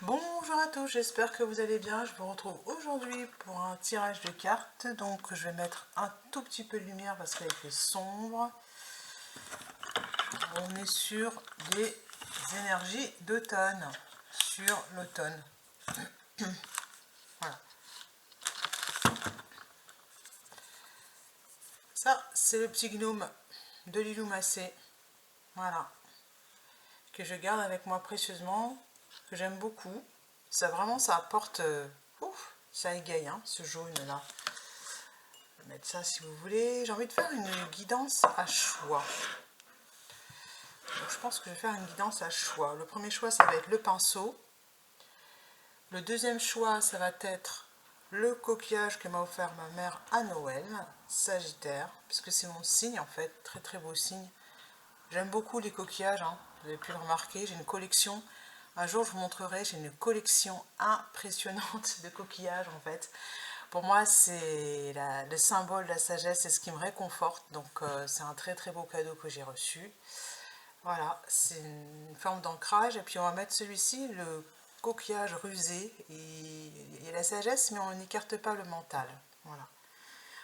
Bonjour à tous, j'espère que vous allez bien. Je vous retrouve aujourd'hui pour un tirage de cartes. Donc je vais mettre un tout petit peu de lumière parce qu'elle fait sombre. On est sur des énergies d'automne, sur l'automne. Voilà. Ça, c'est le petit gnome de Lilou Massé. Voilà. Que je garde avec moi précieusement, que j'aime beaucoup. Ça vraiment, ça apporte... ouf, ça égaye, hein, ce jaune là. Je vais mettre ça si vous voulez. J'ai envie de faire une guidance à choix. Donc, je pense que je vais faire une guidance à choix. Le premier choix, ça va être le pinceau. Le deuxième choix, ça va être le coquillage que m'a offert ma mère à Noël, Sagittaire, puisque c'est mon signe en fait, très très beau signe. J'aime beaucoup les coquillages, hein. Vous avez pu le remarquer, j'ai une collection. Un jour, je vous montrerai, j'ai une collection impressionnante de coquillages en fait. Pour moi, c'est le symbole de la sagesse, c'est ce qui me réconforte. Donc, c'est un très très beau cadeau que j'ai reçu. Voilà, c'est une forme d'ancrage. Et puis, on va mettre celui-ci, le coquillage rusé. Il y a la sagesse, mais on n'écarte pas le mental. Voilà.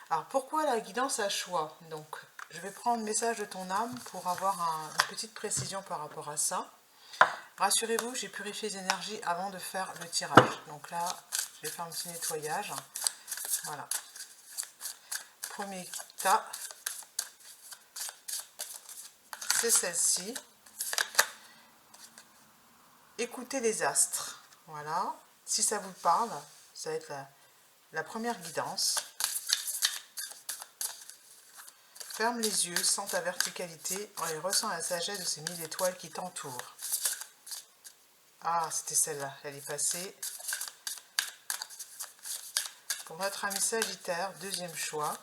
Alors, pourquoi la guidance à choix? Donc, je vais prendre message de ton âme pour avoir une petite précision par rapport à ça. Rassurez-vous, j'ai purifié les énergies avant de faire le tirage. Donc là, je vais faire un petit nettoyage. Voilà. Premier tas, c'est celle-ci. Écoutez les astres. Voilà. Si ça vous parle, ça va être la première guidance. Ferme les yeux, sens ta verticalité et ressens la sagesse de ces 1000 étoiles qui t'entourent. Ah, c'était celle-là, elle est passée. Pour notre ami Sagittaire, deuxième choix,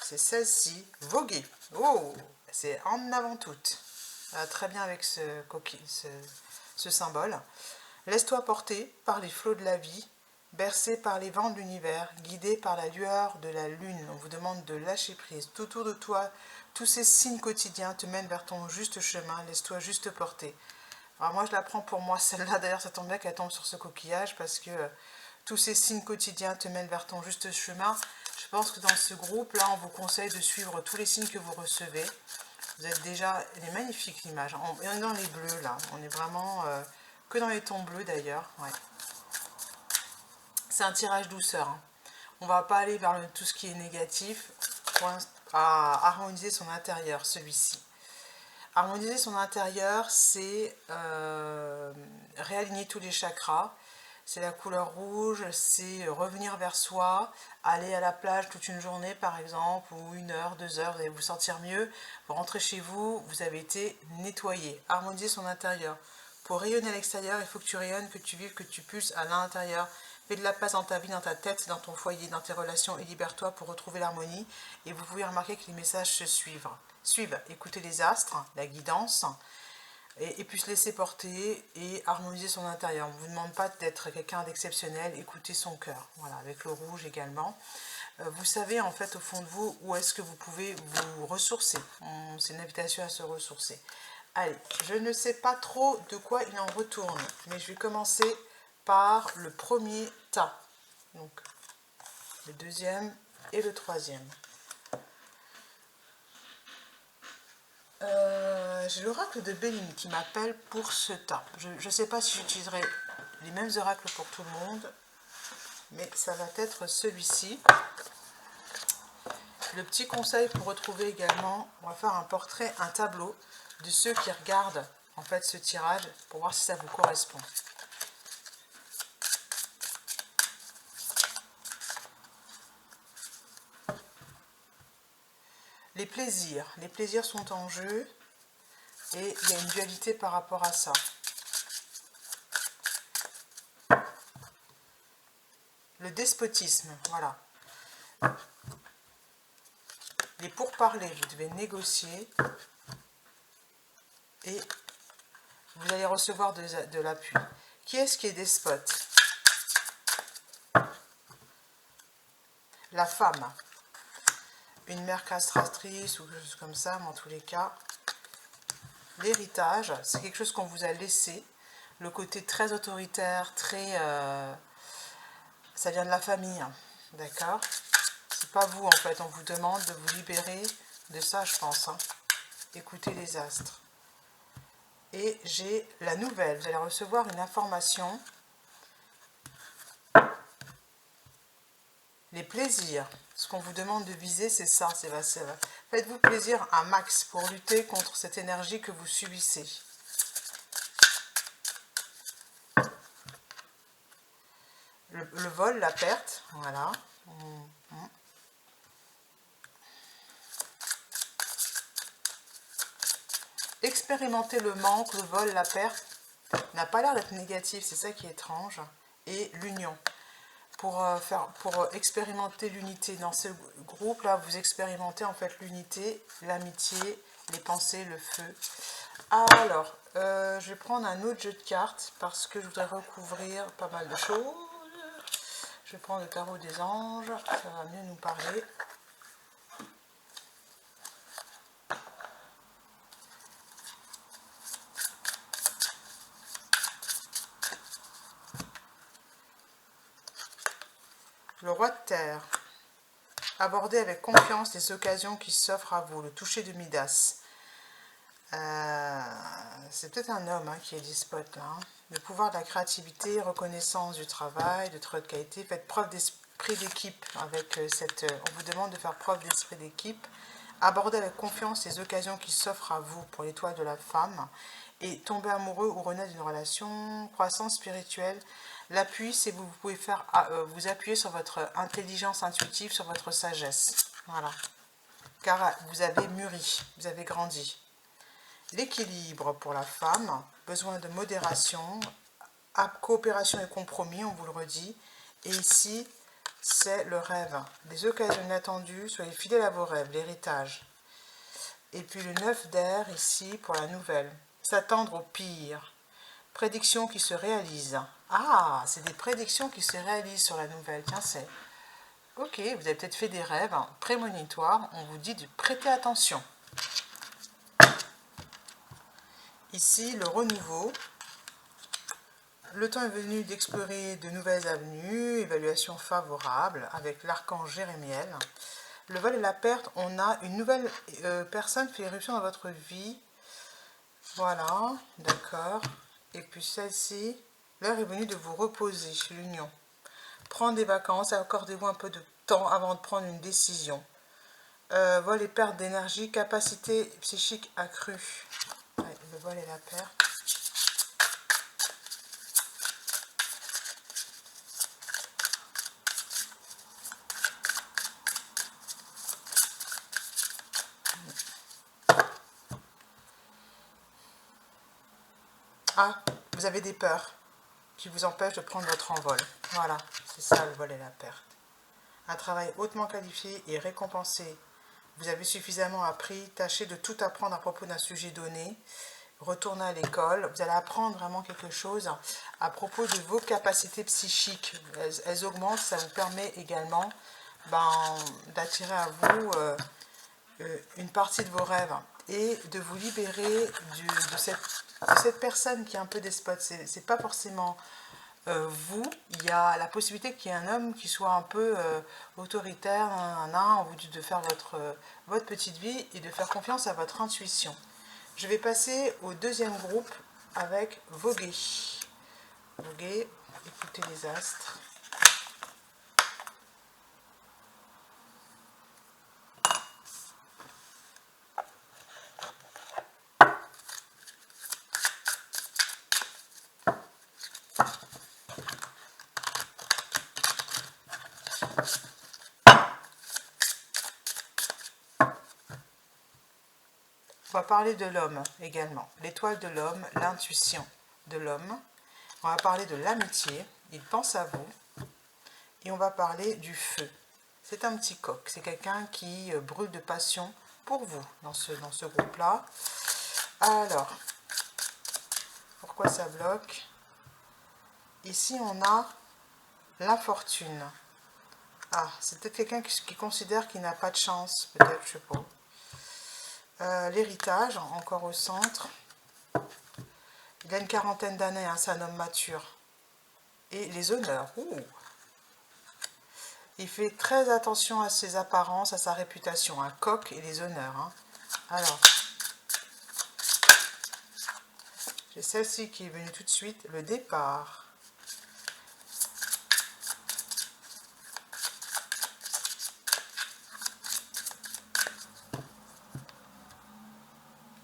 c'est celle-ci, voguer. Oh, c'est en avant toute. Très bien avec ce symbole. Laisse-toi porter par les flots de la vie, bercé par les vents de l'univers, guidé par la lueur de la lune. On vous demande de lâcher prise. Tout autour de toi, tous ces signes quotidiens te mènent vers ton juste chemin. Laisse-toi juste porter. Alors moi, je la prends pour moi, celle-là. D'ailleurs, ça tombe bien qu'elle tombe sur ce coquillage parce que tous ces signes quotidiens te mènent vers ton juste chemin. Je pense que dans ce groupe-là, on vous conseille de suivre tous les signes que vous recevez. Vous êtes déjà... Elle est magnifique, l'image. On est dans les bleus, là. On est vraiment... que dans les tons bleus, d'ailleurs. Ouais. C'est un tirage douceur. Hein. On va pas aller vers tout ce qui est négatif. Pour à harmoniser son intérieur, celui-ci. Harmoniser son intérieur, c'est réaligner tous les chakras. C'est la couleur rouge, c'est revenir vers soi, aller à la plage toute une journée par exemple, ou 1 heure, 2 heures, vous allez vous sentir mieux. Vous rentrez chez vous, vous avez été nettoyé. Harmoniser son intérieur. Pour rayonner à l'extérieur, il faut que tu rayonnes, que tu vives, que tu pulses à l'intérieur. Fais de la place dans ta vie, dans ta tête, dans ton foyer, dans tes relations et libère-toi pour retrouver l'harmonie. Et vous pouvez remarquer que les messages se suivent. Écoutez les astres, la guidance, et puis se laisser porter et harmoniser son intérieur. On ne vous demande pas d'être quelqu'un d'exceptionnel, écoutez son cœur. Voilà, avec le rouge également. Vous savez en fait au fond de vous où est-ce que vous pouvez vous ressourcer. C'est une invitation à se ressourcer. Allez, je ne sais pas trop de quoi il en retourne, mais je vais commencer par le premier tas. Donc, le deuxième et le troisième. J'ai l'oracle de Béline qui m'appelle pour ce tas. Je ne sais pas si j'utiliserai les mêmes oracles pour tout le monde, mais ça va être celui-ci. Le petit conseil pour retrouver également, on va faire un portrait, un tableau de ceux qui regardent en fait ce tirage pour voir si ça vous correspond. Les plaisirs sont en jeu et il y a une dualité par rapport à ça. Le despotisme, voilà. Les pourparlers, vous devez négocier et vous allez recevoir de l'appui. Qui est-ce qui est despote? La femme. Une mère castratrice ou quelque chose comme ça, mais en tous les cas. L'héritage, c'est quelque chose qu'on vous a laissé. le côté très autoritaire, très... ça vient de la famille, d'accord? C'est pas vous en fait, on vous demande de vous libérer de ça, je pense. Écoutez les astres. Et j'ai la nouvelle, vous allez recevoir une information. Les plaisirs, ce qu'on vous demande de viser, c'est ça, faites-vous plaisir un max pour lutter contre cette énergie que vous subissez. Le vol, la perte, voilà. Expérimenter le manque, le vol, la perte, n'a pas l'air d'être négatif, c'est ça qui est étrange. Et l'union. Pour expérimenter l'unité dans ce groupe là, vous expérimentez en fait l'unité, l'amitié, les pensées, le feu. Alors je vais prendre un autre jeu de cartes parce que je voudrais recouvrir pas mal de choses. Je vais prendre le tarot des anges, ça va mieux nous parler. Le roi de terre. Abordez avec confiance les occasions qui s'offrent à vous. Le toucher de Midas. C'est peut-être un homme qui est despote là. Le pouvoir de la créativité, reconnaissance du travail, de très haute qualité. Faites preuve d'esprit d'équipe avec cette... on vous demande de faire preuve d'esprit d'équipe. Abordez avec confiance les occasions qui s'offrent à vous pour l'étoile de la femme. Et tomber amoureux ou renaître d'une relation, croissance spirituelle. L'appui, c'est vous pouvez faire vous appuyer sur votre intelligence intuitive, sur votre sagesse. Voilà. Car vous avez mûri, vous avez grandi. L'équilibre pour la femme, besoin de modération, coopération et compromis, on vous le redit. Et ici, c'est le rêve. Les occasions inattendues, soyez fidèles à vos rêves, l'héritage. Et puis le 9 d'air ici pour la nouvelle. S'attendre au pire. Prédictions qui se réalisent. Ah, c'est des prédictions qui se réalisent sur la nouvelle. Tiens, c'est... Ok, vous avez peut-être fait des rêves prémonitoires. On vous dit de prêter attention. Ici, le renouveau. Le temps est venu d'explorer de nouvelles avenues. Évaluation favorable avec l'archange Jérémiel. Le vol et la perte, on a une nouvelle personne fait éruption dans votre vie. Voilà, d'accord. Et puis celle-ci, l'heure est venue de vous reposer, l'union. Prendre des vacances, accordez-vous un peu de temps avant de prendre une décision. Vol et perte d'énergie, capacité psychique accrue. Ouais, le vol et la perte. Ah, vous avez des peurs qui vous empêchent de prendre votre envol. Voilà, c'est ça le vol et la perte. Un travail hautement qualifié et récompensé. Vous avez suffisamment appris, tâchez de tout apprendre à propos d'un sujet donné. Retournez à l'école, vous allez apprendre vraiment quelque chose à propos de vos capacités psychiques. Elles augmentent, ça vous permet également d'attirer à vous une partie de vos rêves et de vous libérer de cette personne qui est un peu despote. C'est pas forcément vous, il y a la possibilité qu'il y ait un homme qui soit un peu autoritaire, on vous dit de faire votre petite vie et de faire confiance à votre intuition. Je vais passer au deuxième groupe avec voguer. Voguer, écoutez les astres. On va parler de l'homme également. L'étoile de l'homme, l'intuition de l'homme. On va parler de l'amitié. Il pense à vous. Et on va parler du feu. C'est un petit coq. C'est quelqu'un qui brûle de passion pour vous dans ce groupe-là. Alors, pourquoi ça bloque? Ici, on a l'infortune. Ah, c'est peut-être quelqu'un qui considère qu'il n'a pas de chance. Peut-être, je sais pas. L'héritage, encore au centre. Il a une quarantaine d'années, hein, c'est un homme mature. Et les honneurs. Ouh. Il fait très attention à ses apparences, à sa réputation. Un coq et les honneurs. Hein. Alors, j'ai celle-ci qui est venue tout de suite. Le départ.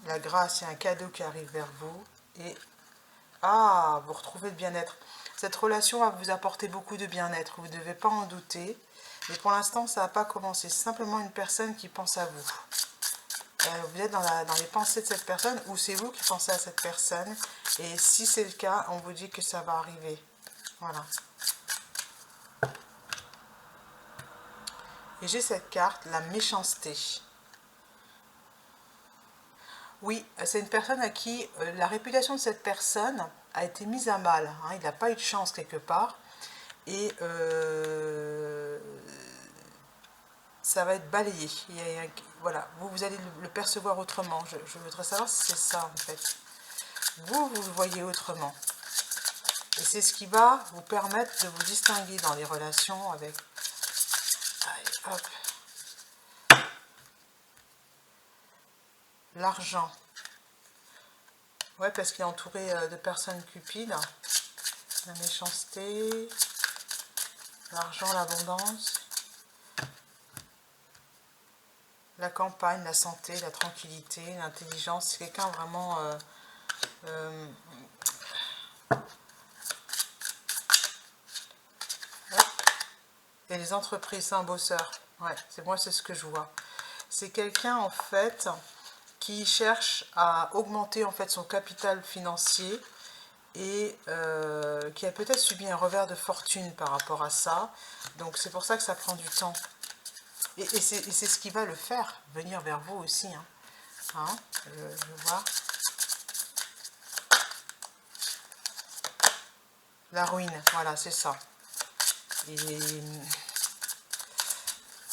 La grâce, il y a un cadeau qui arrive vers vous. Et, ah, vous retrouvez le bien-être. Cette relation va vous apporter beaucoup de bien-être. Vous ne devez pas en douter. Mais pour l'instant, ça n'a pas commencé. C'est simplement une personne qui pense à vous. Vous êtes dans les pensées de cette personne ou c'est vous qui pensez à cette personne. Et si c'est le cas, on vous dit que ça va arriver. Voilà. Et j'ai cette carte, la méchanceté. Oui, c'est une personne à qui la réputation de cette personne a été mise à mal. Hein, il n'a pas eu de chance quelque part. Et ça va être balayé. Voilà, vous allez le percevoir autrement. Je voudrais savoir si c'est ça en fait. Vous le voyez autrement. Et c'est ce qui va vous permettre de vous distinguer dans les relations avec... Allez, hop. L'argent. Ouais, parce qu'il est entouré de personnes cupides. La méchanceté. L'argent, l'abondance. La campagne, la santé, la tranquillité, l'intelligence. C'est quelqu'un vraiment... Et les entreprises, c'est un bosseur. Ouais, c'est ce que je vois. C'est quelqu'un en fait qui cherche à augmenter en fait son capital financier et qui a peut-être subi un revers de fortune par rapport à ça. Donc c'est pour ça que ça prend du temps. Et c'est ce qui va le faire venir vers vous aussi. Hein, je vois. La ruine, voilà, c'est ça. Et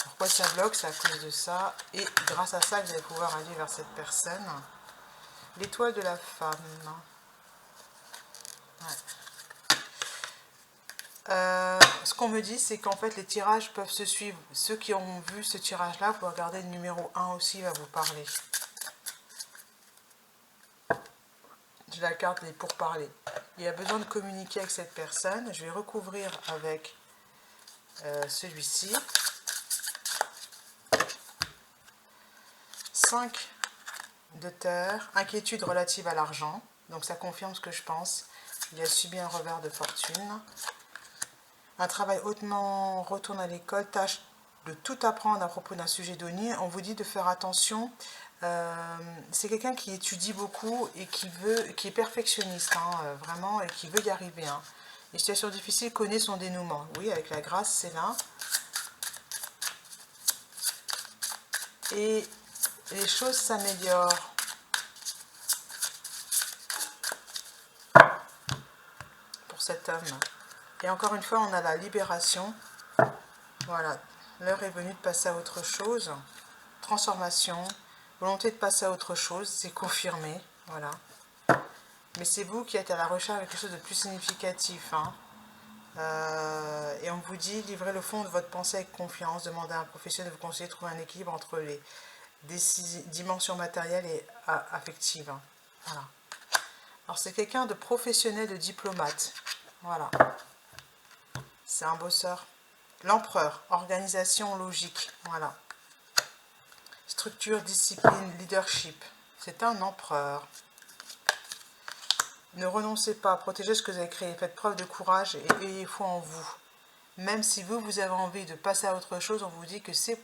pourquoi ça bloque? C'est à cause de ça. Et grâce à ça, vous allez pouvoir aller vers cette personne. L'étoile de la femme. Ouais. Ce qu'on me dit, c'est qu'en fait, les tirages peuvent se suivre. Ceux qui ont vu ce tirage-là, vous pouvez regarder le numéro 1 aussi, il va vous parler. J'ai la carte des pourparlers. Il y a besoin de communiquer avec cette personne. Je vais recouvrir avec celui-ci. 5 de terre. Inquiétude relative à l'argent. Donc ça confirme ce que je pense. Il a subi un revers de fortune. Un travail hautement, retourne à l'école, tâche de tout apprendre à propos d'un sujet donné. On vous dit de faire attention. C'est quelqu'un qui étudie beaucoup et qui est perfectionniste, hein, vraiment, et qui veut y arriver. Hein. Les situations difficiles connaît son dénouement. Oui, avec la grâce, c'est là. Et les choses s'améliorent. Pour cet homme. Et encore une fois, on a la libération. Voilà, l'heure est venue de passer à autre chose. Transformation, volonté de passer à autre chose, c'est confirmé. Voilà. Mais c'est vous qui êtes à la recherche de quelque chose de plus significatif. Hein. Et on vous dit, livrez le fond de votre pensée avec confiance, demandez à un professionnel de vous conseiller de trouver un équilibre entre les dimensions matérielles et affectives. Hein. Voilà. Alors c'est quelqu'un de professionnel, de diplomate. Voilà. C'est un bosseur. L'empereur, organisation, logique. Voilà. Structure, discipline, leadership. C'est un empereur. Ne renoncez pas, protégez ce que vous avez créé. Faites preuve de courage et ayez foi en vous. Même si vous avez envie de passer à autre chose, on vous dit que c'est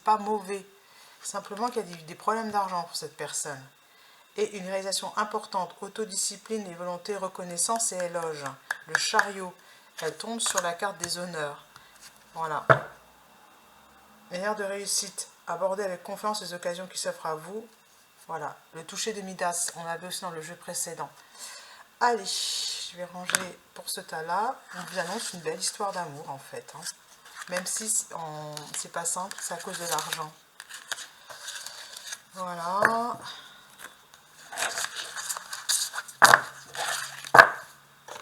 pas mauvais. Simplement qu'il y a des problèmes d'argent pour cette personne. Et une réalisation importante, autodiscipline et volonté, reconnaissance et éloge. Le chariot, elle tombe sur la carte des honneurs. Voilà. Manière de réussite, aborder avec confiance les occasions qui s'offrent à vous. Voilà. Le toucher de Midas, on l'avait aussi dans le jeu précédent. Allez, je vais ranger pour ce tas-là. On vous annonce une belle histoire d'amour en fait. Hein. Même si c'est pas simple, c'est à cause de l'argent. Voilà.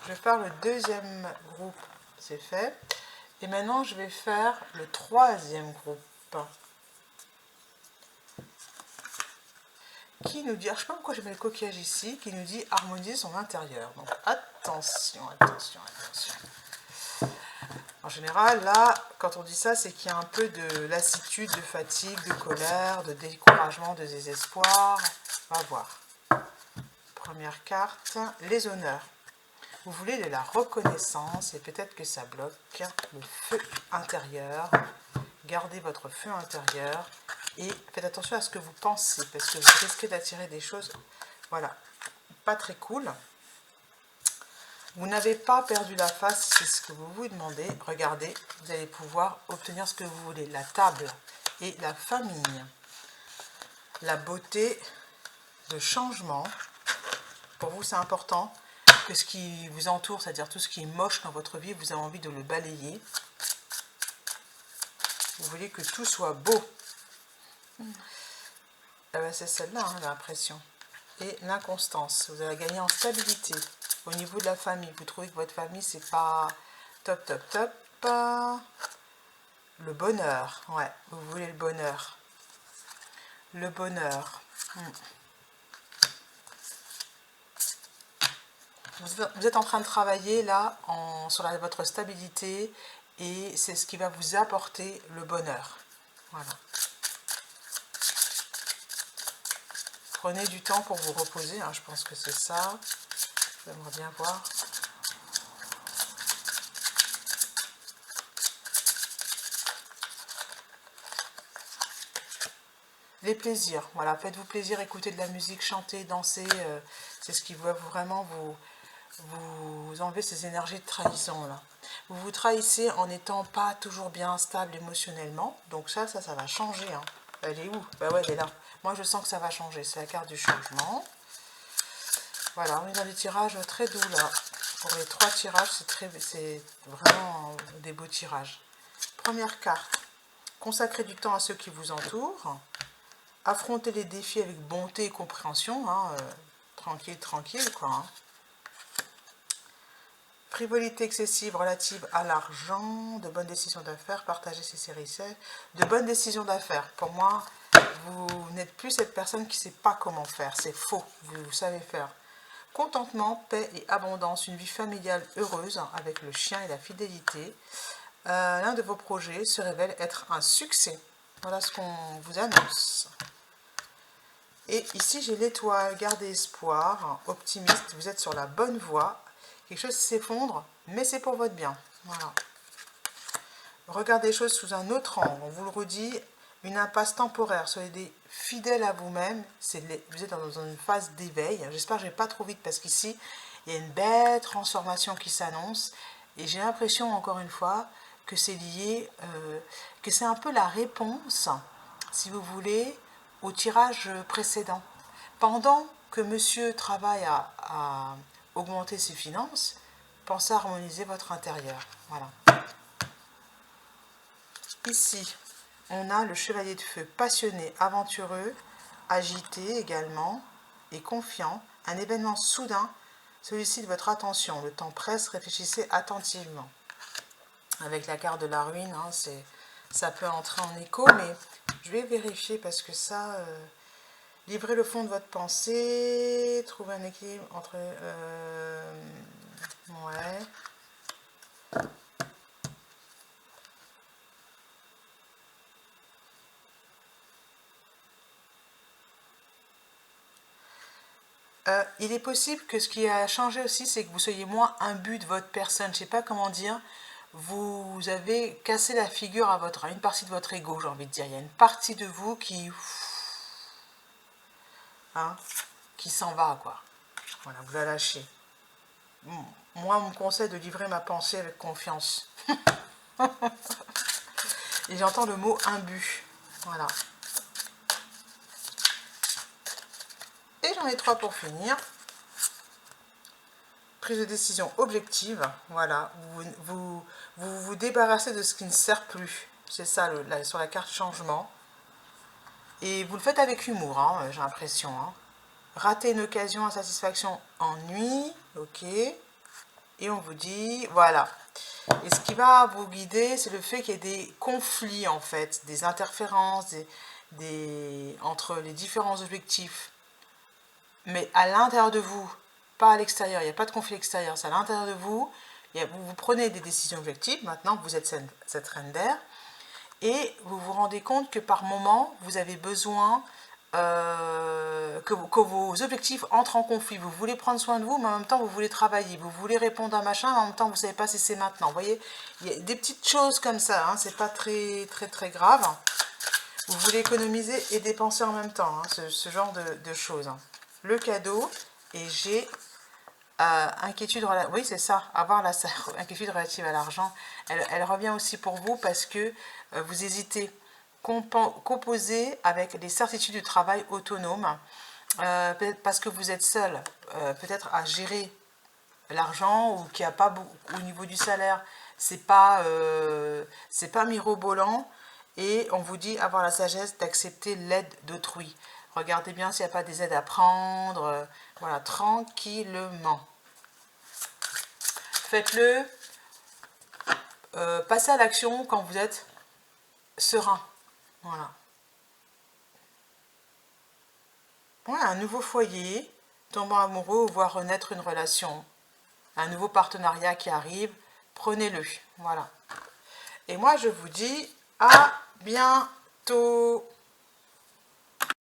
Je vais faire le deuxième groupe, c'est fait. Et maintenant, je vais faire le troisième groupe. Qui nous dit, je ne sais pas pourquoi je mets le coquillage ici, qui nous dit harmoniser son intérieur. Donc attention, attention, attention. En général, là, quand on dit ça, c'est qu'il y a un peu de lassitude, de fatigue, de colère, de découragement, de désespoir. On va voir. Première carte, les honneurs. Vous voulez de la reconnaissance et peut-être que ça bloque le feu intérieur. Gardez votre feu intérieur et faites attention à ce que vous pensez parce que vous risquez d'attirer des choses, voilà, pas très cool. Vous n'avez pas perdu la face, c'est ce que vous vous demandez. Regardez, vous allez pouvoir obtenir ce que vous voulez. La table et la famille. La beauté, le changement. Pour vous, c'est important que ce qui vous entoure, c'est-à-dire tout ce qui est moche dans votre vie, vous avez envie de le balayer. Vous voulez que tout soit beau. C'est celle-là, hein, l'impression. Et l'inconstance. Vous allez gagner en stabilité. Au niveau de la famille, vous trouvez que votre famille, c'est pas top, top, top. Le bonheur. Ouais, vous voulez le bonheur. Le bonheur. Vous êtes en train de travailler là sur votre stabilité et c'est ce qui va vous apporter le bonheur. Voilà. Prenez du temps pour vous reposer, hein, je pense que c'est ça. J'aimerais bien voir. Les plaisirs, voilà, faites-vous plaisir, écoutez de la musique, chantez, dansez, c'est ce qui va vraiment vous enlever ces énergies de trahison là. Vous vous trahissez en n'étant pas toujours bien stable émotionnellement, donc ça va changer. Hein. Elle est où? Bah ouais, elle est là. Moi je sens que ça va changer, c'est la carte du changement. Voilà, on est dans des tirages très doux là. Pour les 3 tirages, c'est vraiment des beaux tirages. Première carte, consacrez du temps à ceux qui vous entourent. Affrontez les défis avec bonté et compréhension, hein, tranquille, tranquille, quoi. Hein. Frivolité excessive relative à l'argent, de bonnes décisions d'affaires, partagez ces séries, de bonnes décisions d'affaires. Pour moi, vous n'êtes plus cette personne qui ne sait pas comment faire, c'est faux, vous savez faire. Contentement, paix et abondance, une vie familiale heureuse avec le chien et la fidélité. L'un de vos projets se révèle être un succès. Voilà ce qu'on vous annonce. Et ici, j'ai l'étoile, gardez espoir, optimiste, vous êtes sur la bonne voie. Quelque chose s'effondre, mais c'est pour votre bien. Voilà. Regardez les choses sous un autre angle. On vous le redit, une impasse temporaire. Soyez fidèles à vous-même. Vous êtes dans une phase d'éveil. J'espère que je ne vais pas trop vite parce qu'ici, il y a une belle transformation qui s'annonce. Et j'ai l'impression, encore une fois, que c'est lié, que c'est un peu la réponse, si vous voulez, au tirage précédent. Pendant que monsieur travaille à augmenter ses finances, pensez à harmoniser votre intérieur. Voilà. Ici, on a le chevalier de feu, passionné, aventureux, agité également et confiant. Un événement soudain sollicite votre attention. Le temps presse, réfléchissez attentivement. Avec la carte de la ruine, hein, ça peut entrer en écho, mais je vais vérifier parce que ça... livrez le fond de votre pensée, trouvez un équilibre entre... ouais... il est possible que ce qui a changé aussi, c'est que vous soyez moins imbu de votre personne. Je ne sais pas comment dire. Vous avez cassé la figure à une partie de votre ego, j'ai envie de dire. Il y a une partie de vous qui s'en va, quoi. Voilà, vous la lâchez. Moi, on me conseille de livrer ma pensée avec confiance. Et j'entends le mot imbu. Voilà. Et j'en ai 3 pour finir. Prise de décision objective. Voilà. Vous débarrassez de ce qui ne sert plus. C'est ça, là, sur la carte changement. Et vous le faites avec humour, hein, j'ai l'impression. Hein. Rater une occasion, insatisfaction, ennui. Ok. Et on vous dit, voilà. Et ce qui va vous guider, c'est le fait qu'il y ait des conflits, en fait, des interférences entre les différents objectifs. Mais à l'intérieur de vous, pas à l'extérieur, il n'y a pas de conflit extérieur, c'est à l'intérieur de vous. Vous prenez des décisions objectives, maintenant que vous êtes cette reine d'air, et vous vous rendez compte que par moment, vous avez besoin que vos objectifs entrent en conflit. Vous voulez prendre soin de vous, mais en même temps, vous voulez travailler. Vous voulez répondre à un machin, mais en même temps, vous ne savez pas si c'est maintenant. Vous voyez, il y a des petites choses comme ça, hein, c'est pas très grave. Vous voulez économiser et dépenser en même temps, hein, ce genre de choses. Hein. Le cadeau, et j'ai inquiétude relative, oui c'est ça, inquiétude relative à l'argent, elle revient aussi pour vous parce que vous hésitez, composer avec les certitudes du travail autonome, peut-être parce que vous êtes seul, peut-être à gérer l'argent ou qu'il n'y a pas beaucoup, au niveau du salaire, c'est pas mirobolant, et on vous dit avoir la sagesse d'accepter l'aide d'autrui. Regardez bien s'il n'y a pas des aides à prendre, voilà, tranquillement. Faites-le, passez à l'action quand vous êtes serein. Voilà. Voilà, un nouveau foyer, tombant amoureux ou voir renaître une relation. Un nouveau partenariat qui arrive, prenez-le. Voilà. Et moi, je vous dis à bientôt.